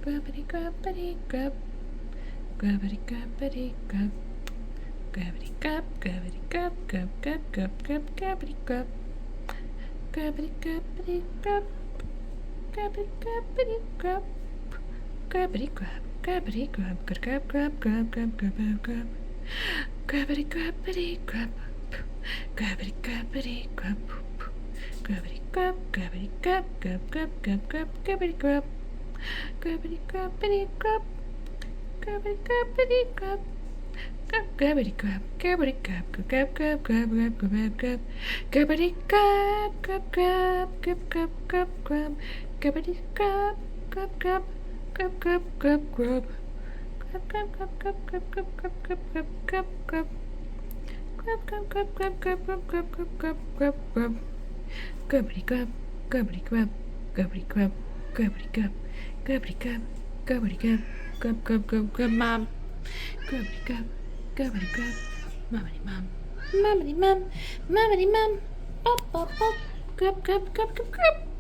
Grubbity grubbity grub. Grubbity grubbity grub. Grubbity grub, grubbity grub, grub, grub, grub, grub, grubbity grub. Grubbity grubbity grub. Grubbity grubbity grub. Grubbity grub, grubbity grub, grub, grub, grub, grub, grub, grub. Grubbity grubbity grub. Grubbity grubbity grub. Grubbity grub, grubbity grub, grub, grub, grub, grub, grubbity grub. Grubbity grubbity grub. Grubbity grubbity grub. Grubbity grub, grubbity grub, grub, grub, grub, grub, grub, grub. Grubbity grub, grub, grub, grub, grub, grub, grub. Grubbity grub, grub, grub, grub, grub, grub, grub. Grub, grub, grub, grub, grub, grub, grub, grub, grub, grub. Grub, grub, grub, grub, grub, grub, grub, grub, grub, grub, grub. Grubbity grub, grubbity grub, grubbity grub, grubbity grub, grubbity grub, grubbity grub, grub, grub, grub, grub, mom. Grubbity grub, grubbity grub, mummity mum, mummity mum, mummity mum, bop, bop, bop. Grub, grub, grub, grub, grub.